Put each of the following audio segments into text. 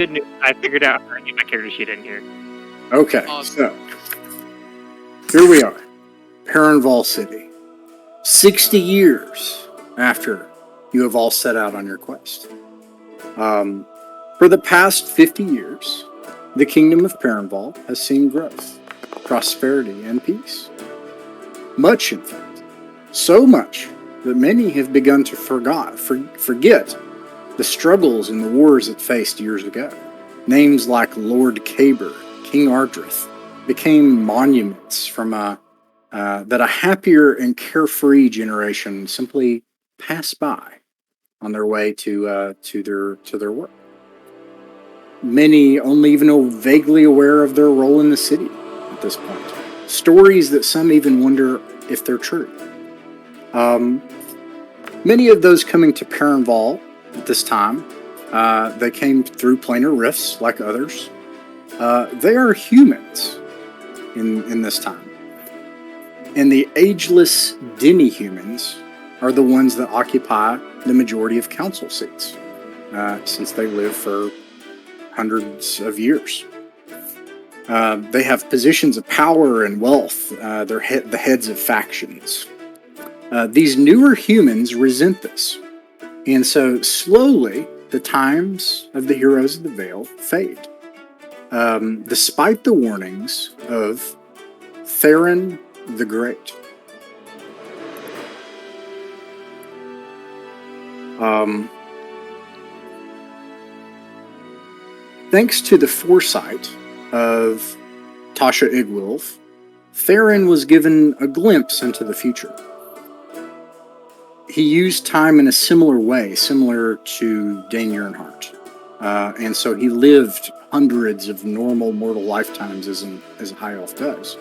Good news. I figured out how to get my character sheet in here. Okay, so here we are, Perenval City. 60 years after you have all set out on your quest. For the past 50 years, the kingdom of Perenval has seen growth, prosperity, and peace. Much, in fact. So much that many have begun to forget the struggles and the wars it faced years ago. Names like Lord Caber, King Ardrith, became monuments from that a happier and carefree generation simply passed by on their way to their work. Many only even know vaguely aware of their role in the city at this point. Stories that some even wonder if they're true. Many of those coming to Perenval at this time, they came through planar rifts like others. They are humans in this time. And the ageless demi-humans are the ones that occupy the majority of council seats, since they live for hundreds of years. They have positions of power and wealth. They're the heads of factions. These newer humans resent this. And so slowly, the times of the heroes of the Vale fade. Despite the warnings of Theron the Great. Thanks to the foresight of Tasha Igwilf, Theron was given a glimpse into the future. He used time in a similar way, similar to Dain Yurnheart. And so he lived hundreds of normal mortal lifetimes as a high elf does,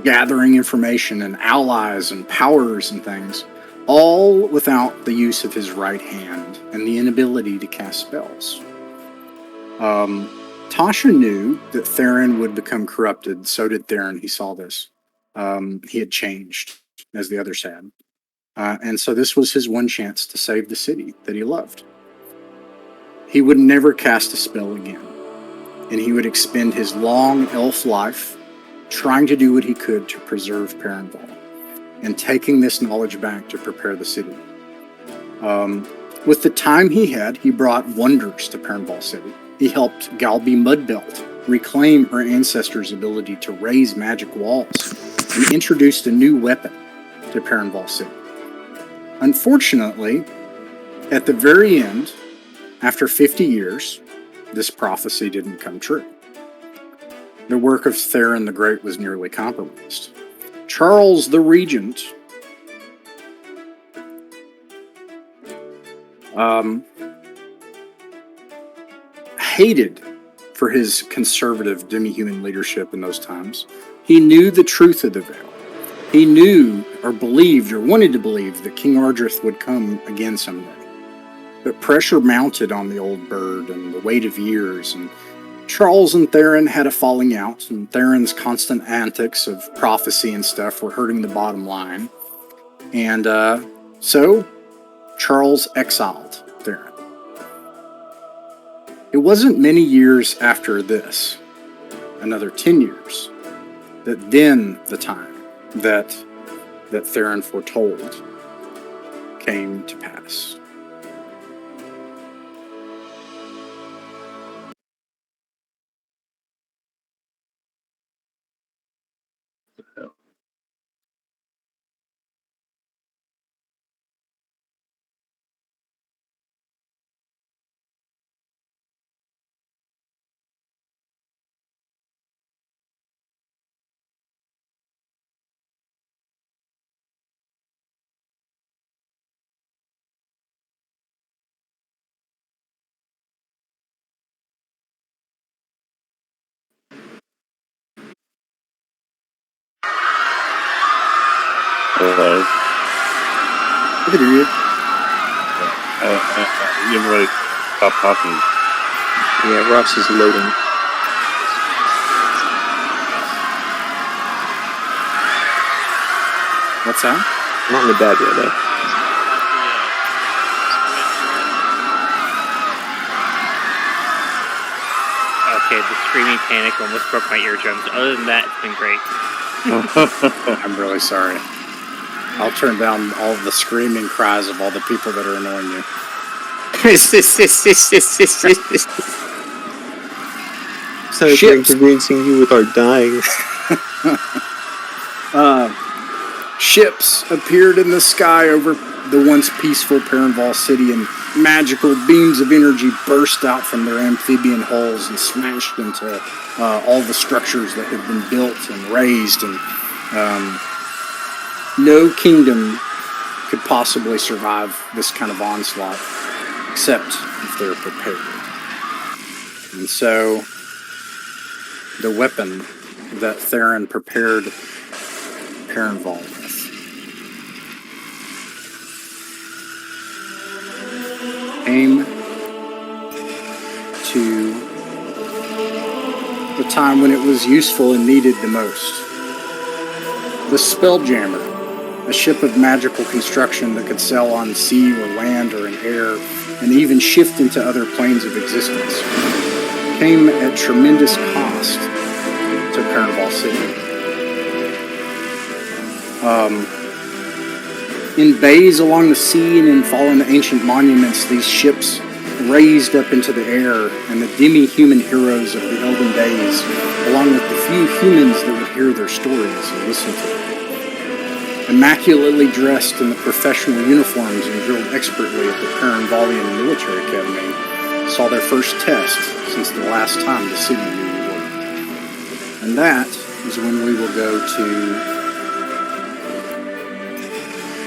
gathering information and allies and powers and things, all without the use of his right hand and the inability to cast spells. Tasha knew that Theron would become corrupted. So did Theron. He saw this. He had changed, as the others had. And so this was his one chance to save the city that he loved. He would never cast a spell again, and he would expend his long elf life trying to do what he could to preserve Perenval, and taking this knowledge back to prepare the city. With the time he had, he brought wonders to Perenval City. He helped Galby Mudbelt reclaim her ancestors' ability to raise magic walls, and introduced a new weapon to Perenval City. Unfortunately, at the very end, after 50 years, this prophecy didn't come true. The work of Theron the Great was nearly compromised. Charles the Regent hated for his conservative demi-human leadership in those times. He knew the truth of the Vale. He knew, or believed, or wanted to believe, that King Ardrith would come again someday. But pressure mounted on the old bird and the weight of years, and Charles and Theron had a falling out, and Theron's constant antics of prophecy and stuff were hurting the bottom line. And so Charles exiled Theron. It wasn't many years after this, another 10 years, that then the time that Theron foretold came to pass. Hello. I can hear you. You haven't really stopped talking. Yeah, Ross is loading. What's that? Not in the bad way, though. okay, the screaming panic almost broke my eardrums. Other than that, it's been great. I'm really sorry. I'll turn down all the screaming cries of all the people that are annoying you. Sorry for inconveniencing you with our dying. Ships appeared in the sky over the once peaceful Perenval City, and magical beams of energy burst out from their amphibian hulls and smashed into all the structures that had been built and raised, and no kingdom could possibly survive this kind of onslaught, except if they're prepared. And so, the weapon that Theron prepared Perenval with came to the time when it was useful and needed the most. The Spelljammer, a ship of magical construction that could sail on sea or land or in air, and even shift into other planes of existence, came at tremendous cost to Perenval City. In bays along the sea and in fallen ancient monuments, these ships raised up into the air, and the demi-human heroes of the Elven days, along with the few humans that would hear their stories and listen to them. Immaculately dressed in the professional uniforms and drilled expertly at the Perenvalian Military Academy, saw their first test since the last time the city knew war. And that is when we will go to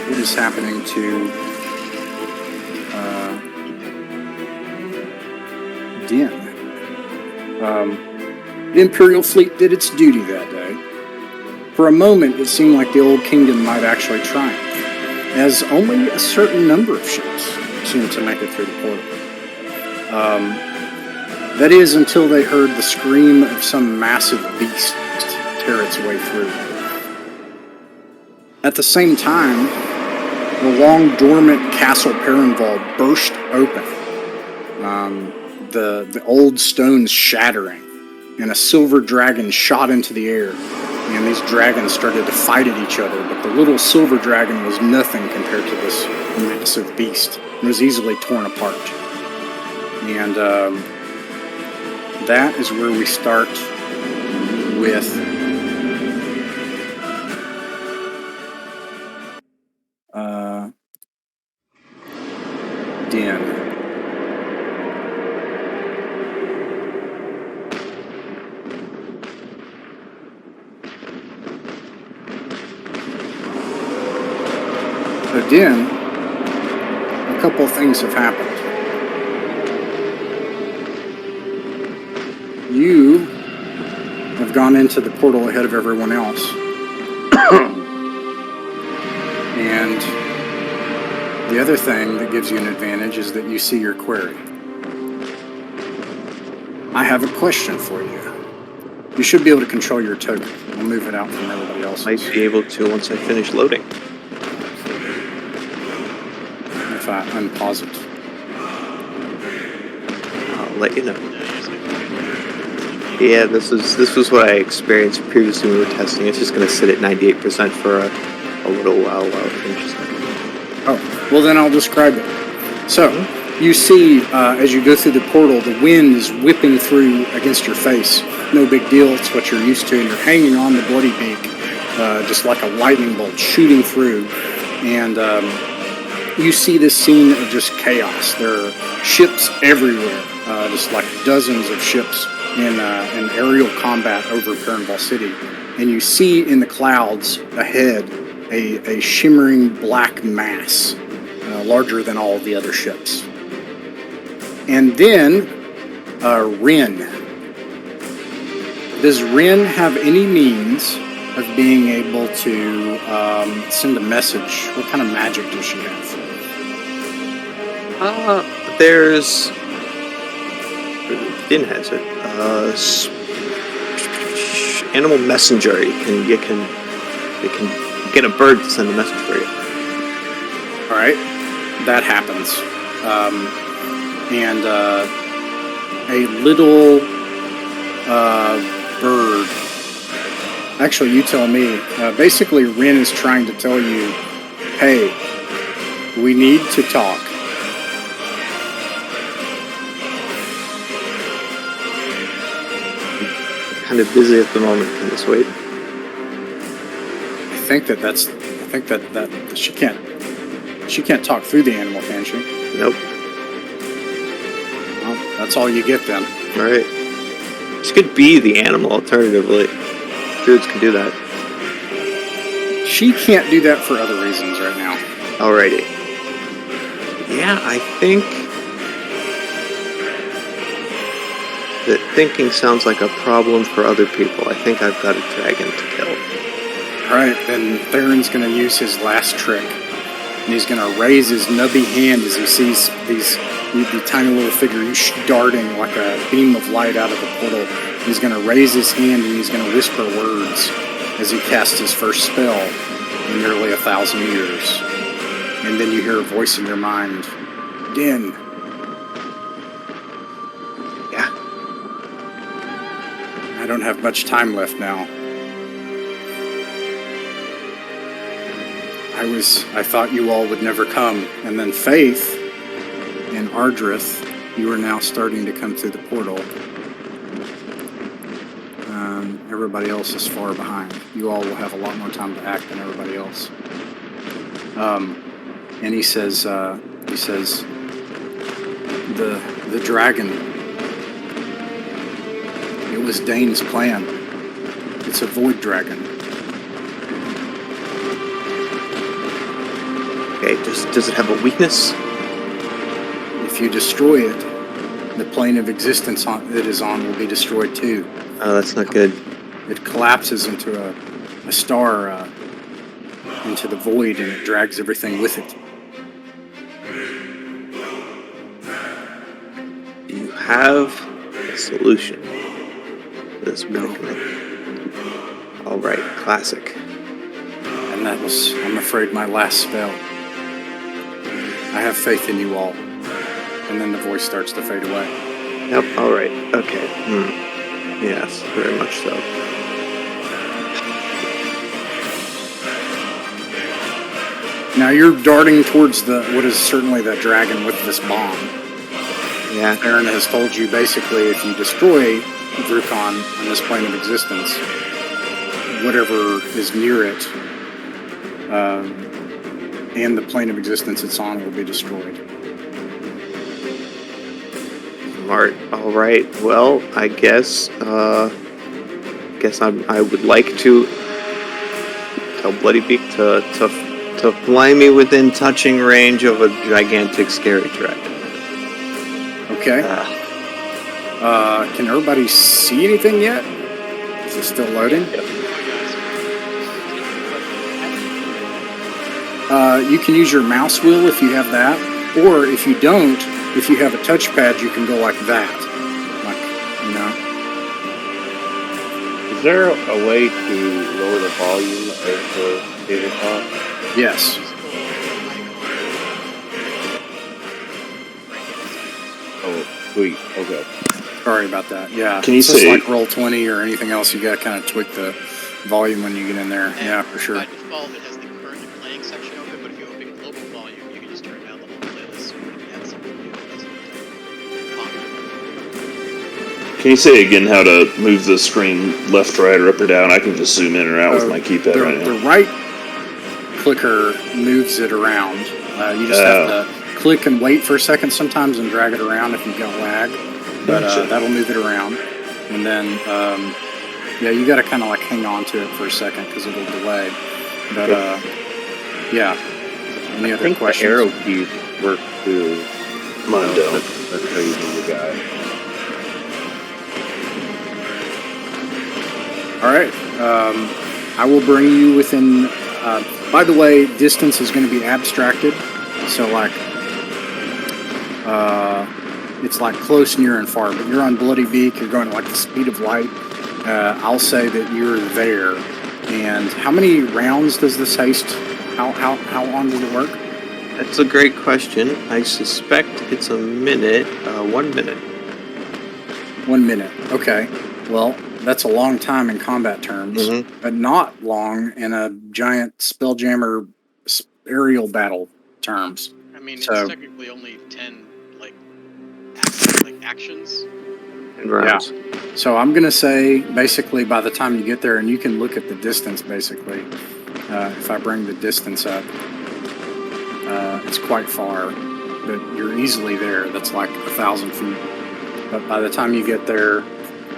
what is happening to Dain. The Imperial fleet did its duty that day. For a moment, it seemed like the Old Kingdom might actually triumph, as only a certain number of ships seemed to make it through the portal. That is, until they heard the scream of some massive beast tear its way through. At the same time, the long dormant Castle Perenval burst open, the old stones shattering, and a silver dragon shot into the air, and these dragons started to fight at each other, but the little silver dragon was nothing compared to this massive beast, and was easily torn apart. And that is where we start with Dain. So Dain, a couple of things have happened. You have gone into the portal ahead of everyone else. And the other thing that gives you an advantage is that you see your query. I have a question for you. You should be able to control your token. I'll move it out from everybody else. Might be able to once I finish loading. If I unpause it. I'll let you know. Yeah, this was what I experienced previously when we were testing. It's just going to sit at 98% for a little while it finishes. Oh, well then I'll describe it. So, you see, as you go through the portal, the wind is whipping through against your face. No big deal, it's what you're used to, and you're hanging on the bloody beak, just like a lightning bolt shooting through. And you see this scene of just chaos. There are ships everywhere, just like dozens of ships in aerial combat over Perenval City. And you see in the clouds ahead a shimmering black mass, larger than all the other ships. And then, Rin. Does Rin have any means of being able to send a message? What kind of magic does she have? There's... Dain has it. Animal messenger. You can get a bird to send a message for you. All right, that happens, and a little bird. Actually, you tell me. Basically, Rin is trying to tell you, hey, we need to talk. Kind of busy at the moment. Can this wait? I think that she can't talk through the animal, can she? Nope. Well, that's all you get then. All right. She could be the animal alternatively. Druids can do that. She can't do that for other reasons right now. Alrighty. Yeah, I think that thinking sounds like a problem for other people. I think I've got a dragon to kill. Alright, then Theron's going to use his last trick. And he's going to raise his nubby hand as he sees the tiny little figure darting like a beam of light out of the portal. He's going to raise his hand and he's going to whisper words as he casts his first spell in nearly 1,000 years. And then you hear a voice in your mind, Din. Yeah. I don't have much time left now. I thought you all would never come. And then Faith and Ardrith, you are now starting to come through the portal. Everybody else is far behind. You all will have a lot more time to act than everybody else. And he says, the dragon, it was Dain's plan. It's a void dragon. Okay, does it have a weakness? If you destroy it, the plane of existence it is on will be destroyed too. Oh, that's not good. It collapses into a star, into the void, and it drags everything with it. Do you have a solution to this predicament? All right, classic. And that was, I'm afraid, my last spell. I have faith in you all. And then the voice starts to fade away. Yep, all right, okay. Yes, very much so. Now you're darting towards what is certainly that dragon with this bomb. Yeah. Aaron has told you basically if you destroy Vru'kan on this plane of existence, whatever is near it and the plane of existence it's on will be destroyed. Smart. All right. Well, I guess I would like to tell Bloodybeak to fly me within touching range of a gigantic, scary dragon. Okay. Can everybody see anything yet? Is it still loading? You can use your mouse wheel if you have that, or if you don't, if you have a touchpad, you can go like that. Like, you know. Is there a way to lower the volume of the tabletop? Yes. Oh, sweet. Okay. Sorry about that. Yeah. Can you it's just say like Roll20 or anything else? You got to kind of tweak the volume when you get in there. And yeah, for sure. By default, it has the current playing section open, but if you open global volume, you can just turn down the whole playlist. Can you say again how to move the screen left, right, or up or down? I can just zoom in or out with my keypad right now. The right clicker moves it around. You just have to click and wait for a second sometimes and drag it around if you've got lag. But that'll move it around. And then, yeah, you got to kind of like hang on to it for a second because it'll delay. But, yeah. Any other questions? The arrow keys work too. Mine don't. That's how you do the guy. All right. I will bring you within. By the way, distance is going to be abstracted. So, like, it's like close, near, and far. But you're on Bloodybeak. You're going at like the speed of light. I'll say that you're there. And how many rounds does this haste? How long does it work? That's a great question. I suspect it's a minute. 1 minute. 1 minute. Okay. Well, that's a long time in combat terms, but not long in a giant Spelljammer aerial battle terms. I mean, So- it's technically only 10 actions. And rounds. So I'm going to say, basically, by the time you get there, and you can look at the distance, basically, if I bring the distance up, it's quite far, but you're easily there. That's like 1,000 feet. But by the time you get there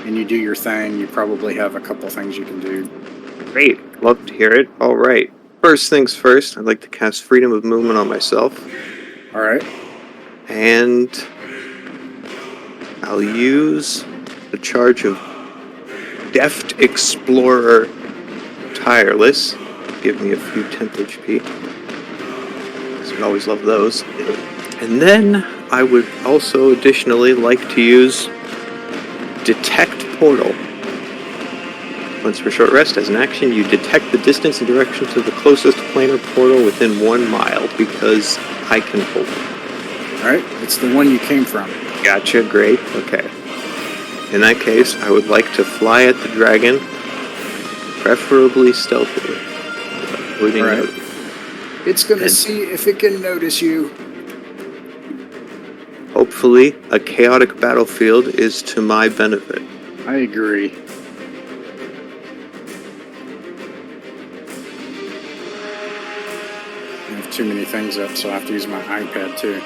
and you do your thing, you probably have a couple things you can do. Great. Love to hear it. All right. First things first, I'd like to cast Freedom of Movement on myself. All right. And I'll use the charge of Deft Explorer Tireless. Give me a few 10th HP. So I always love those. And then I would also additionally like to use Detect Portal. Once for short rest, as an action, you detect the distance and direction to the closest planar portal within 1 mile, because I can hold it. All right. It's the one you came from. Gotcha, great, okay. In that case, I would like to fly at the dragon, preferably stealthily. Avoiding All right. notice. It's going to see if it can notice you. Hopefully, a chaotic battlefield is to my benefit. I agree. I have too many things up, so I have to use my iPad too.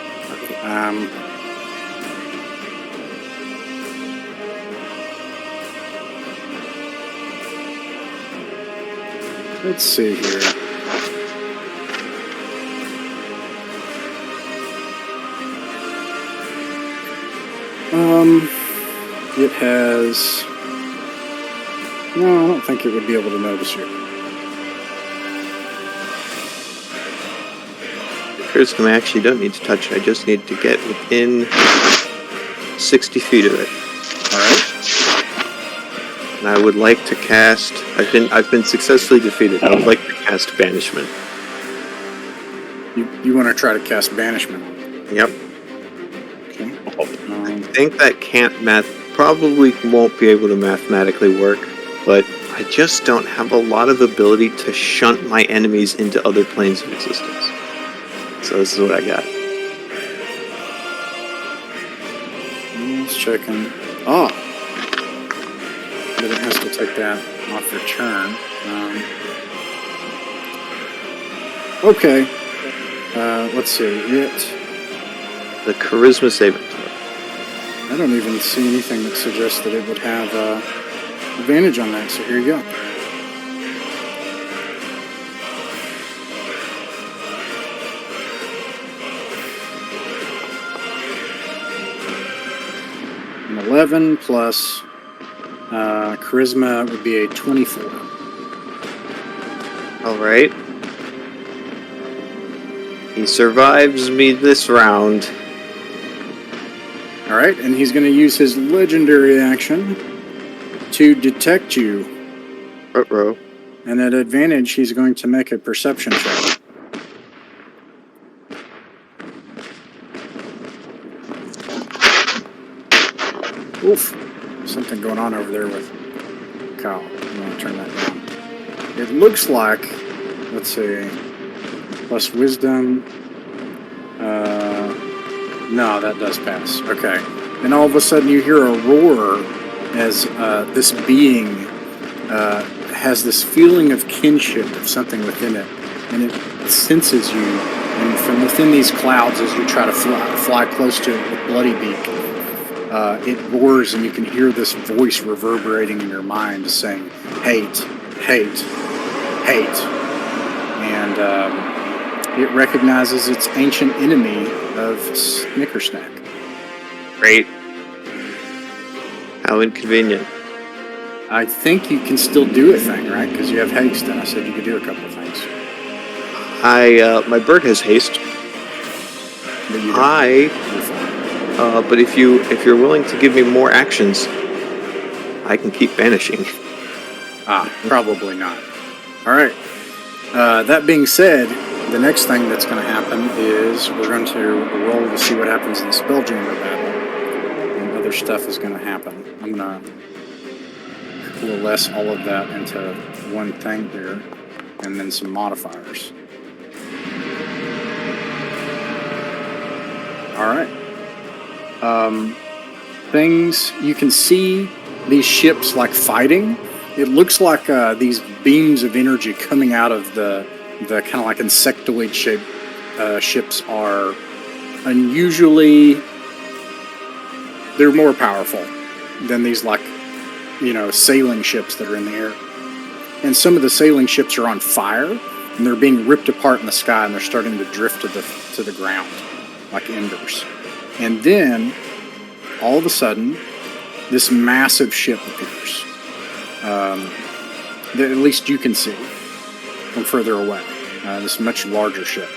Let's see here. It has... No, I don't think it would be able to notice you. Charisma, I actually don't need to touch it, I just need to get within 60 feet of it. Alright. And I would like to cast... I've been successfully defeated. I would like to cast Banishment. You want to try to cast Banishment? Yep. Okay. I think that probably won't be able to mathematically work, but I just don't have a lot of ability to shunt my enemies into other planes of existence. So this is what I got. Let's check in. Oh! But it has to take that off your turn. Okay. Let's see. The Charisma saving throw. I don't even see anything that suggests that it would have advantage on that, so here you go. An 11 plus charisma would be a 24. Alright. He survives me this round. Alright, and he's going to use his legendary action to detect you. Ruh-roh. And at advantage, he's going to make a perception check. Oof. Something going on over there with Kyle. I'm going to turn that down. It looks like, let's see, plus wisdom. No, that does pass. Okay. And all of a sudden you hear a roar as this being has this feeling of kinship of something within it. And it senses you. And from within these clouds, as you try to fly close to it with Bloody Beak, it roars, and you can hear this voice reverberating in your mind saying, hate, hate, hate. And it recognizes its ancient enemy of Snickersnack. Great. How inconvenient. I think you can still do a thing, right? Because you have haste, and I said you could do a couple of things. My bird has haste. But you don't. But if you're willing to give me more actions, I can keep banishing. Probably not. All right. That being said, the next thing that's going to happen is we're going to roll to see what happens in the Spelljammer battle, and other stuff is going to happen. I'm going to coalesce all of that into one thing here, and then some modifiers. All right. Things you can see these ships like fighting. It looks like these beams of energy coming out of the kind of like insectoid shaped ships are unusually. They're more powerful than these like sailing ships that are in the air. And some of the sailing ships are on fire, and they're being ripped apart in the sky, and they're starting to drift to the ground like embers. And then all of a sudden, this massive ship appears. That at least you can see from further away. This much larger ship.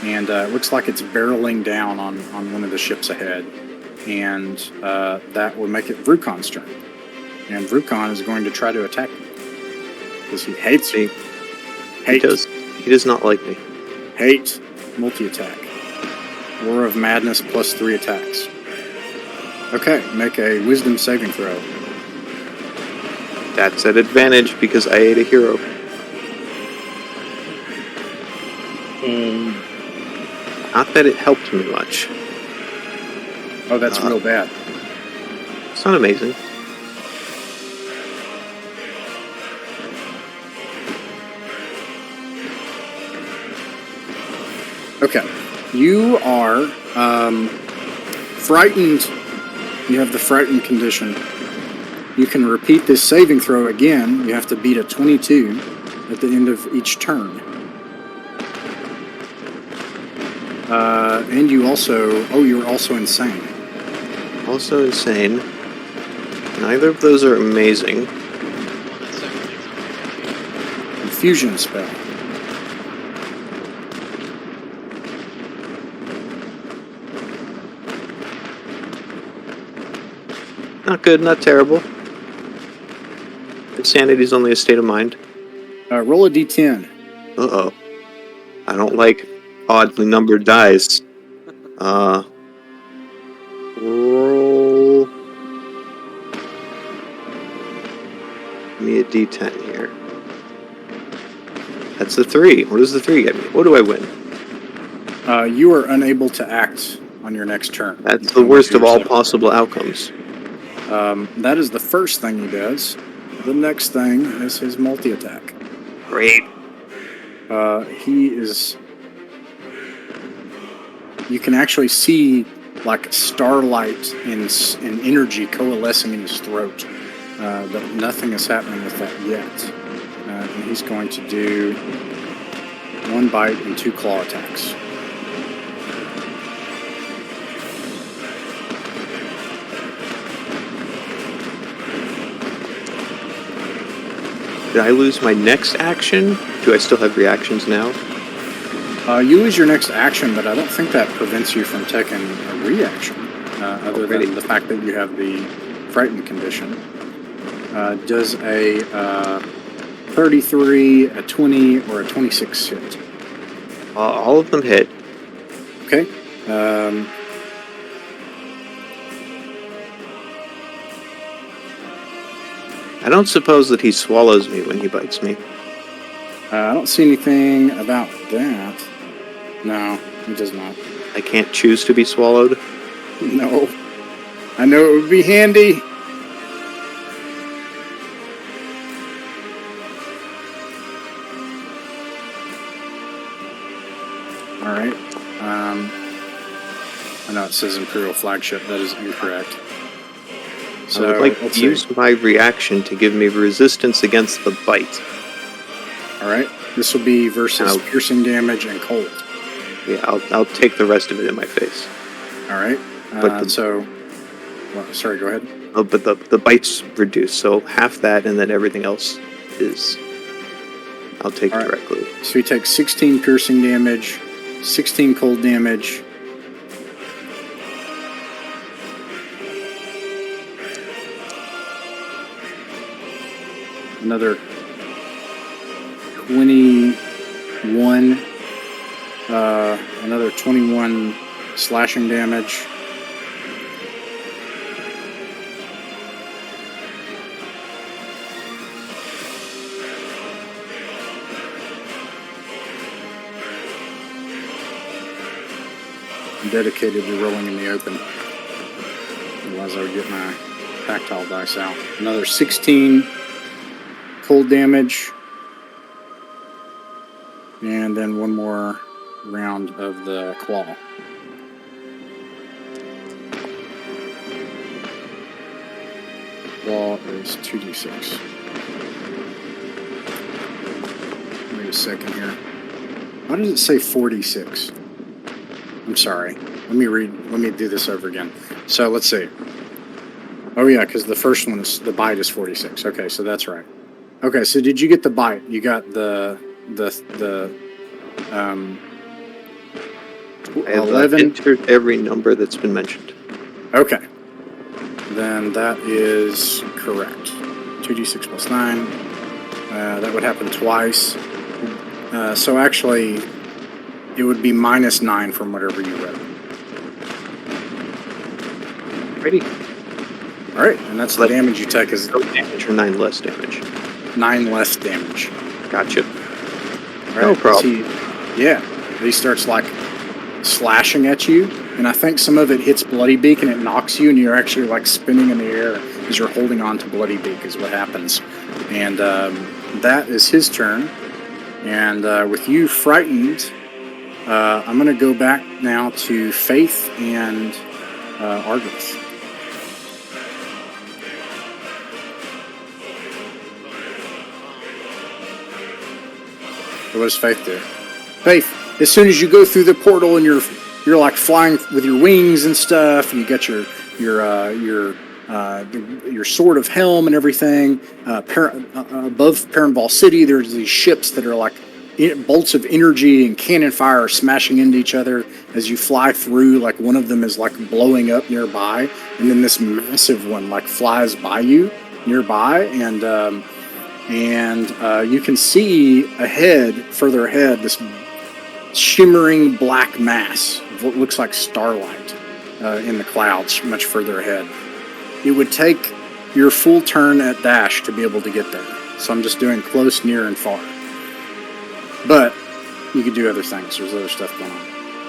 And it looks like it's barreling down on one of the ships ahead. And that will make it Vru'kan's turn. And Vru'kan is going to try to attack you. Because he hates me. He does not like me. Hate. Multi-attack. War of Madness plus 3 attacks. Okay, make a Wisdom saving throw. That's at advantage because I ate a hero. Not that it helped me much. Oh, that's real bad. It's not amazing. Okay. You are frightened. You have the frightened condition. You can repeat this saving throw again. You have to beat a 22 at the end of each turn. And you also... Oh, you're also insane. Also insane. Neither of those are amazing. Well, that's definitely Infusion spell. Not good, not terrible. Insanity is only a state of mind. Roll a d10. Uh-oh. I don't like oddly numbered dice. Roll... Give me a d10 here. That's a 3. What does the 3 get me? What do I win? You are unable to act on your next turn. That's the worst of all possible outcomes. That is the first thing he does. The next thing is his multi-attack. Great. He is... You can actually see like starlight and energy coalescing in his throat. But nothing is happening with that yet. And he's going to do 1 bite and 2 claw attacks. Did I lose my next action? Do I still have reactions now? You lose your next action, but I don't think that prevents you from taking a reaction, other than the fact that you have the frightened condition. Does a 33, a 20, or a 26 hit? All of them hit. Okay. I don't suppose that he swallows me when he bites me. I don't see anything about that. No, he does not. I can't choose to be swallowed. No. I know it would be handy. Alright. I know it says Imperial Flagship. That is incorrect. So, I would like to use my reaction to give me resistance against the bite. Alright. This will be versus piercing damage and cold. Yeah, I'll take the rest of it in my face. Alright. But sorry, go ahead. Oh, but the bite's reduced, so half that and then everything else is... I'll take it directly. So he takes 16 piercing damage, 16 cold damage. Another 21. Another 21 slashing damage. dedicated to rolling in the open. Otherwise, I would get my tactile dice out. Another 16 cold damage. And then one more round of the claw. Claw is 2d6. Wait a second here. Why does it say 46? I'm sorry. Let me do this over again. So let's see. Oh yeah, because the first one is the bite is 46. Okay, so that's right. Okay, so did you get the bite? You got the I have 11. entered every number that's been mentioned. Okay. Then that is correct. 2d6 plus 9. That would happen twice. So actually, it would be minus 9 from whatever you read. Ready? All right, and that's the damage you take is No damage or 9 less damage. 9 less damage. Gotcha. All right, No problem. He starts like slashing at you, and I think some of it hits Bloody Beak and it knocks you, and you're actually like spinning in the air as you're holding on to Bloody Beak is what happens. And that is his turn. And with you frightened, I'm going to go back now to Faith and Argus. What does Faith do? Faith, as soon as you go through the portal and you're like flying with your wings and stuff, and you got your sword of helm and everything. Above Perenval City, there's these ships that are like bolts of energy and cannon fire are smashing into each other as you fly through. Like one of them is like blowing up nearby, and then this massive one like flies by you nearby, and you can see further ahead, this shimmering black mass of what looks like starlight in the clouds much further ahead. It would take your full turn at dash to be able to get there. So I'm just doing close, near, and far. But you could do other things. There's other stuff going on.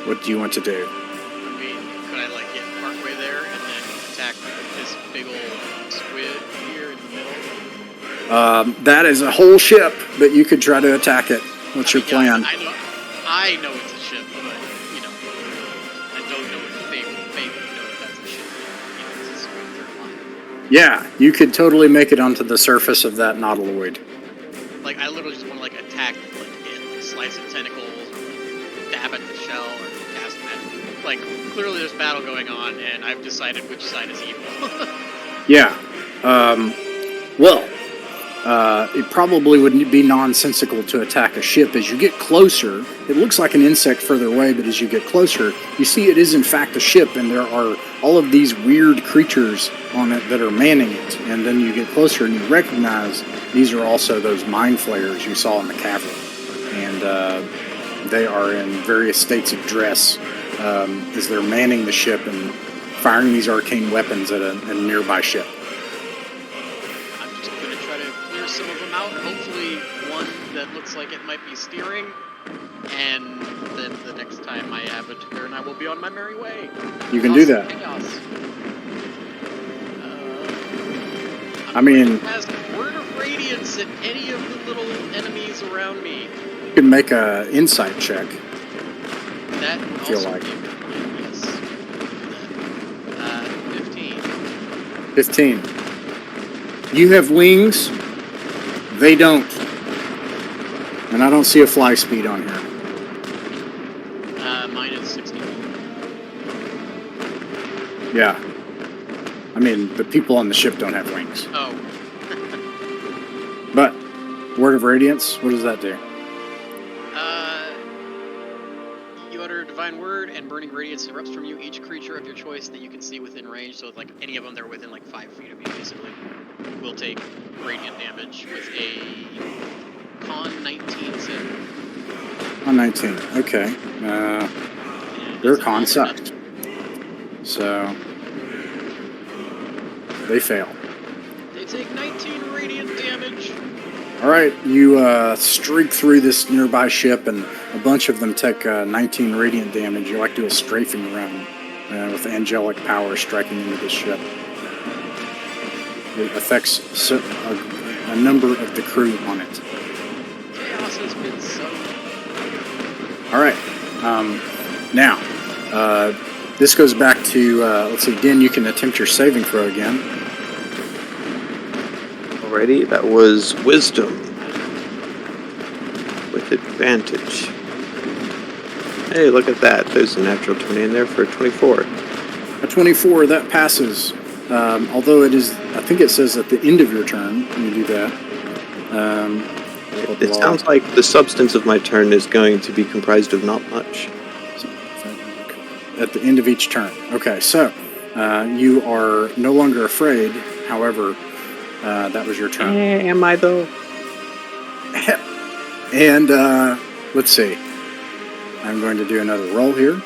What do you want to do? I mean, could I like get partway there and then attack this big old squid here in the middle? That is a whole ship, but you could try to attack it. What's your plan? I know it's a ship, but you know, I don't know if they know that that's a ship. You know, it's a squid third line. Yeah, you could totally make it onto the surface of that Nautiloid. Like I literally just want to like attack like it, like slice its tentacles, or like, dab at the shell, or cast magic. Like clearly there's battle going on, and I've decided which side is evil. Yeah. It probably would be nonsensical to attack a ship. As you get closer, it looks like an insect further away, but as you get closer, you see it is in fact a ship, and there are all of these weird creatures on it that are manning it. And then you get closer and you recognize these are also those mind flayers you saw in the cavern. And they are in various states of dress as they're manning the ship and firing these arcane weapons at a nearby ship. Some of them out, hopefully one that looks like it might be steering, and then the next time I have a turn, I will be on my merry way. You can do that. Chaos. I mean, has word of radiance at any of the little enemies around me. You can make a insight check. That I feel also like. Yes. 15. 15. You have wings. They don't. And I don't see a fly speed on here. Mine is 60. Yeah. I mean, the people on the ship don't have wings. Oh. But, Word of Radiance, what does that do? You utter a divine word, and burning radiance erupts from you. Each creature of your choice that you can see within range, so like any of them that are within like 5 feet of you, basically, will take radiant damage with a con 19 save. Con 19, okay. Their con sucked. So, they fail. They take 19 radiant damage. All right, you streak through this nearby ship, and a bunch of them take 19 radiant damage. You like do a strafing run with angelic power striking into this ship. It affects a number of the crew on it. Chaos has been so. All right, now this goes back to let's see, Din. You can attempt your saving throw again. Alrighty, that was wisdom with advantage. Hey, look at that. There's a natural 20 in there for a 24. A 24, that passes. Although it is, I think it says at the end of your turn when you do that. It sounds like the substance of my turn is going to be comprised of not much. At the end of each turn. Okay, so you are no longer afraid. However, that was your turn. Am I though? And let's see. I'm going to do another roll here.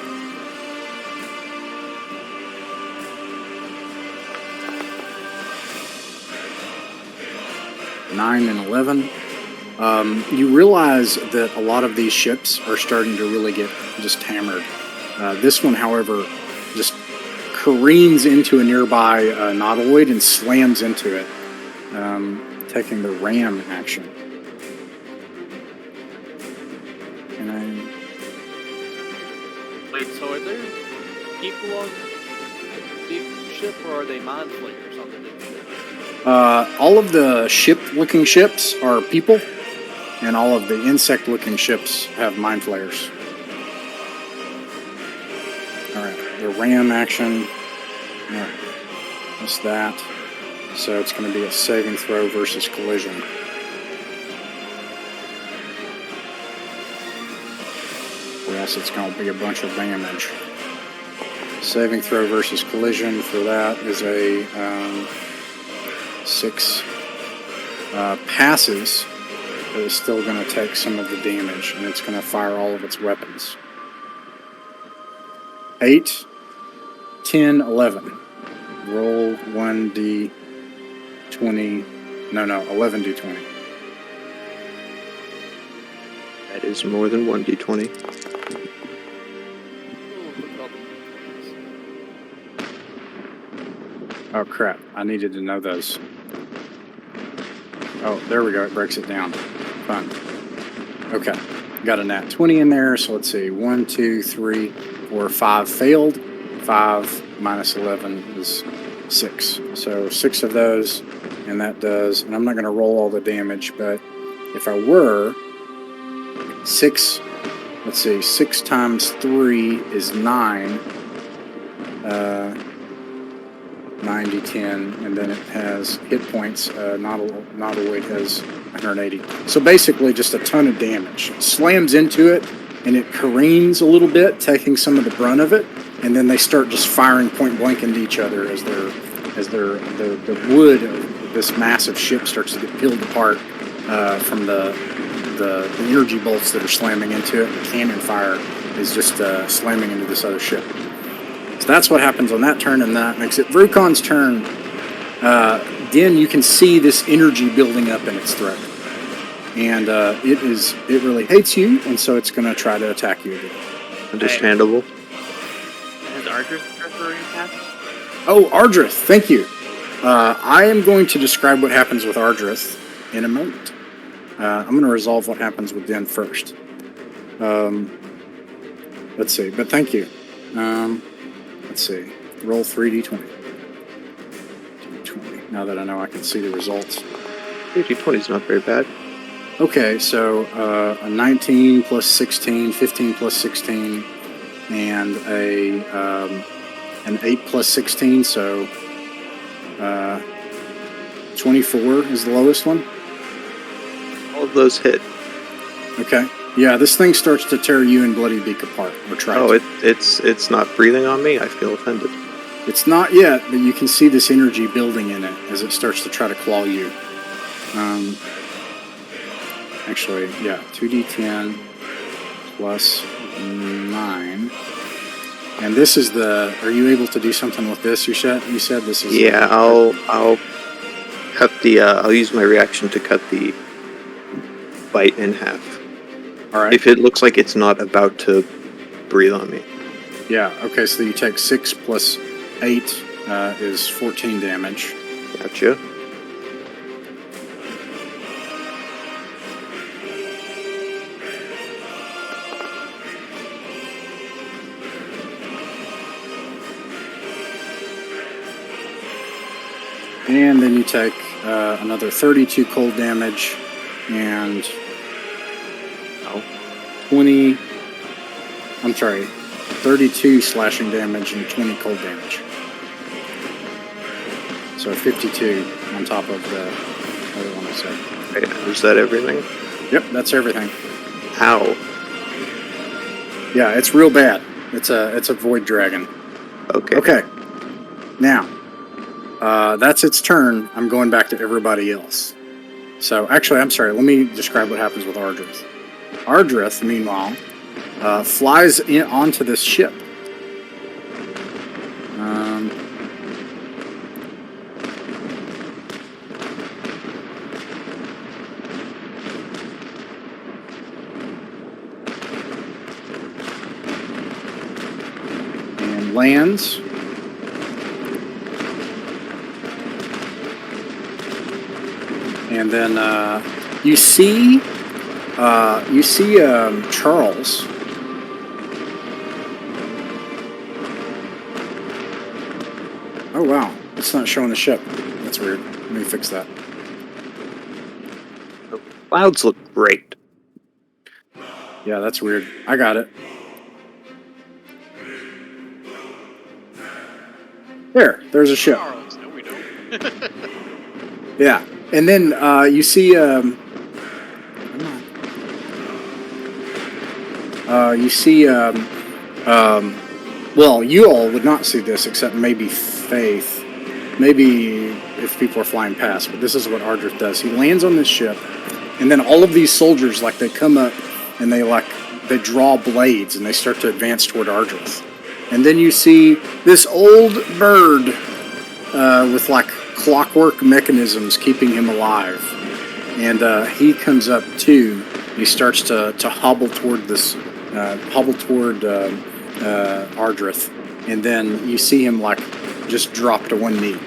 Nine and 11. You realize that a lot of these ships are starting to really get just hammered. This one, however, just careens into a nearby Nautiloid and slams into it, taking the ram action. And Wait, so are there people on the big ship, or are they mind flayers on the big ship? all of the ship-looking ships are people, and all of the insect-looking ships have mind flayers. Alright, the ram action. Alright, what's that? So it's going to be a saving throw versus collision. Or else it's going to be a bunch of damage. Saving throw versus collision for that is a 6. Passes, but it's still going to take some of the damage, and it's going to fire all of its weapons. 8, 10, 11. Roll 1d20. No, 11d20. That is more than 1d20. Oh crap, I needed to know those. Oh, there we go, it breaks it down. Fun. Okay, got a nat 20 in there, so let's see. 1, 2, 3, 4, 5 failed. 5 minus 11 is 6. So 6 of those, and that does, and I'm not going to roll all the damage, but if I were, 6, let's see, 6 times 3 is 9. 90-10, and then it has hit points. Nautiloid has 180. So basically just a ton of damage. It slams into it, and it careens a little bit, taking some of the brunt of it, and then they start just firing point blank into each other as the wood of this massive ship starts to get peeled apart from the energy bolts that are slamming into it. The cannon fire is just slamming into this other ship. So that's what happens on that turn, and that makes it Vru'kan's turn. Din, you can see this energy building up in its throat. And it really hates you, and so it's going to try to attack you again. Understandable. Has Ardrith already passed? Oh, Ardrith, thank you. I am going to describe what happens with Ardrith in a moment. I'm going to resolve what happens with Din first. Let's see, but thank you. Let's see. Roll 3d20. D20. Now that I know I can see the results. 3d20 is not very bad. Okay, so a 19 plus 16, 15 plus 16, and an 8 plus 16, so 24 is the lowest one. All of those hit. Okay. Yeah, this thing starts to tear you and Bloody Beak apart, or try to. It's not breathing on me. I feel offended. It's not yet, but you can see this energy building in it as it starts to try to claw you. Actually, yeah, 2d10 plus 9. And this is the... Are you able to do something with this? You said this is... Yeah, I'll cut the... I'll use my reaction to cut the bite in half. All right. If it looks like it's not about to breathe on me. Yeah. Okay. So you take 6 plus 8 is 14 damage. Gotcha. And then you take another 32 cold damage and 32 slashing damage and 20 cold damage. So 52 on top of the other one I said. Okay, is that everything? Yep, that's everything. How? Yeah, it's real bad. It's a void dragon. Okay. Okay. Now, that's its turn. I'm going back to everybody else. So, actually, I'm sorry. Let me describe what happens with Ardrith. Ardrith, meanwhile, flies onto this ship. And lands. And then you see Charles. Oh wow, it's not showing the ship. That's weird. Let me fix that. The clouds look great. Yeah, that's weird. I got it. There's a ship. Charles, no, we don't. Yeah, and then you see well, you all would not see this except maybe Faith. Maybe if people are flying past, but this is what Ardrith does. He lands on this ship, and then all of these soldiers, like, they come up and they draw blades and they start to advance toward Ardrith. And then you see this old bird with like clockwork mechanisms keeping him alive. And he comes up too. He starts to hobble toward Ardrith. And then you see him like just drop to one knee.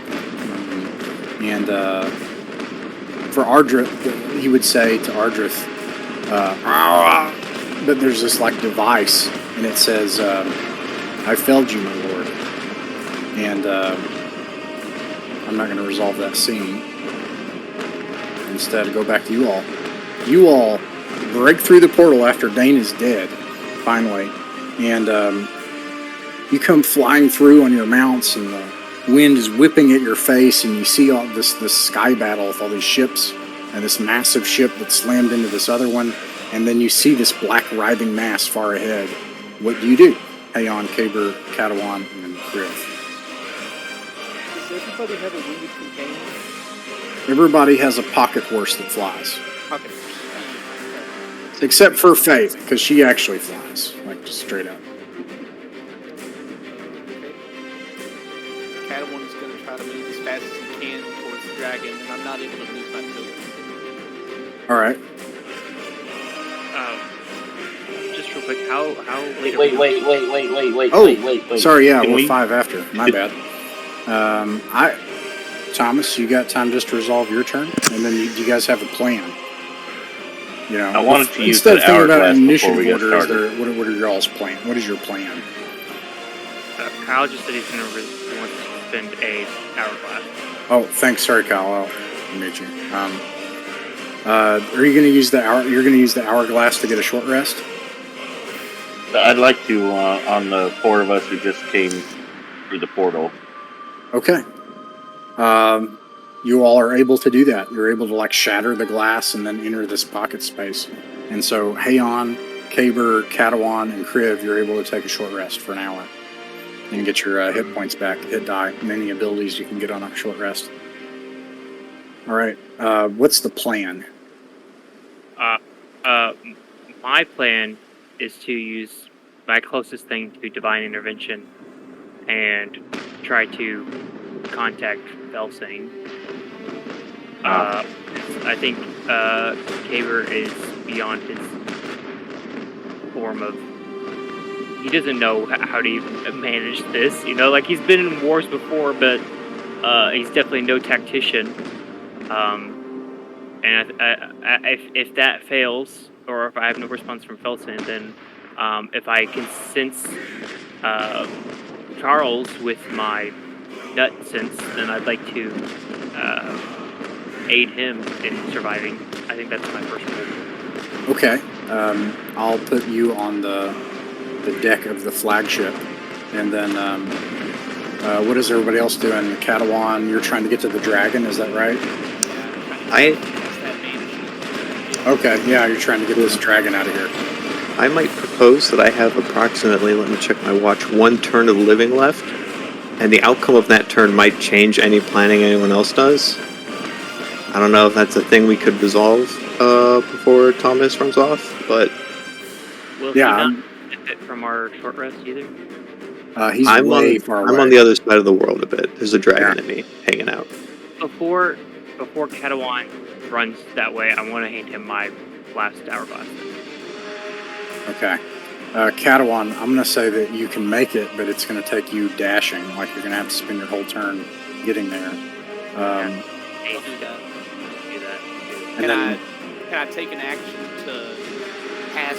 And for Ardrith, he would say to Ardrith, but there's this like device, and it says, I failed you, my lord. And I'm not going to resolve that scene. Instead, go back to you all. You all break through the portal after Dain is dead, finally. And you come flying through on your mounts, and the wind is whipping at your face, and you see all this sky battle with all these ships, and this massive ship that slammed into this other one. And then you see this black writhing mass far ahead. What do you do? Aeon, Kaber, Katawan, and Griff. Does everybody have a winged companion? Everybody has a pocket horse that flies. Okay. Except for Faith, because she actually flies. Like, just straight up. Katawan is going to try to move as fast as he can towards the dragon, and I'm not able to move my token. Alright. Just real quick, how late are Wait. Sorry, yeah, Can we're we- 5 after. My bad. Thomas, you got time just to resolve your turn? And then you guys have a plan. You know, I wanted to use instead of the thinking about hourglass initiative before we get order, started. what are y'all's plan? What is your plan? Kyle just said he's going to want to spend a hourglass. Oh, thanks. Sorry, Kyle. I'll meet you. Are you going to use the hour? You're going to use the hourglass to get a short rest? I'd like to, on the 4 of us who just came through the portal. Okay. You all are able to do that. You're able to like shatter the glass and then enter this pocket space. And so Haon, Kaber, Katawan, and Kriv, you're able to take a short rest for an hour and get your hit points back, hit die, and any abilities you can get on a short rest. All right. What's the plan? My plan is to use my closest thing to divine intervention and try to contact Felsing. I think Kaber is beyond his form of. He doesn't know how to even manage this. You know, like he's been in wars before, but he's definitely no tactician. And if that fails, or if I have no response from Felton, then if I can sense Charles with my nut sense, then I'd like to aid him in surviving. I think that's my first goal. Okay. I'll put you on the deck of the flagship, and then what is everybody else doing? The Catalan, you're trying to get to the dragon, is that right? Okay, yeah, you're trying to get this dragon out of here. I might propose that I have approximately, let me check my watch, 1 turn of living left, and the outcome of that turn might change any planning anyone else does. I don't know if that's a thing we could resolve before Thomas runs off, but... Will he not benefit from our short rest either? He's way far away. I'm on the other side of the world a bit. There's a dragon at me hanging out. Before Catalan runs that way, I want to hand him my last hourglass. Okay. Catalan, I'm going to say that you can make it, but it's going to take you dashing. Like, you're going to have to spend your whole turn getting there. I'll do that. Do that. Can I take an action to pass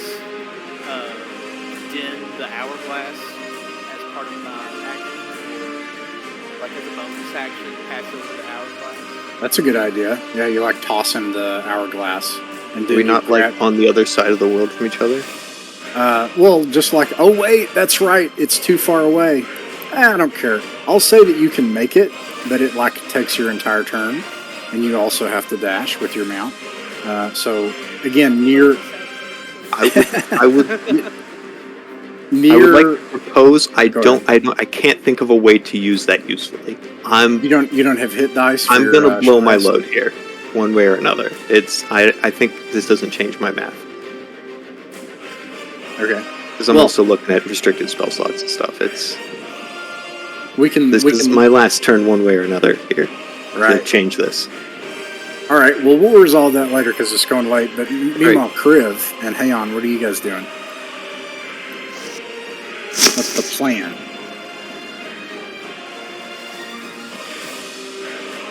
Din the hourglass as part of my action? Like as a bonus action, pass over the hourglass? That's a good idea. Yeah, you like tossing the hourglass. And Are we not like on the other side of the world from each other? Well, just like, oh wait, that's right, it's too far away. I don't care. I'll say that you can make it, but it like takes your entire turn, and you also have to dash with your mount. So again, near. I would near. I would like to propose. I can't think of a way to use that usefully. You don't have hit dice. For I'm gonna blow my load here, one way or another. I think this doesn't change my math. Okay. Because I'm also looking at restricted spell slots and stuff. This is my last turn, one way or another here. Right. To change this. All right. Well, we'll resolve that later because it's going late. But meanwhile, Kriv and Hayon, what are you guys doing? What's the plan?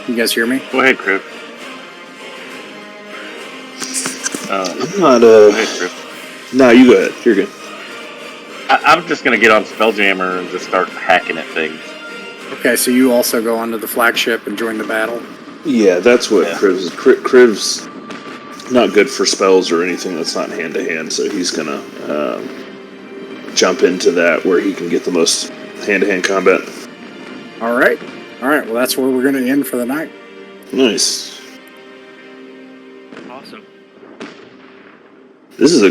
You guys hear me? Go ahead, Kriv. I'm not, Go ahead, Kriv. No, you go ahead. You're good. I'm just gonna get on Spelljammer and just start hacking at things. Okay, so you also go onto the flagship and join the battle? Yeah, that's what Yeah. Kriv's not good for spells or anything that's not hand-to-hand, so he's gonna jump into that where he can get the most hand-to-hand combat. All right. Well, that's where we're going to end for the night. Nice. Awesome. This is a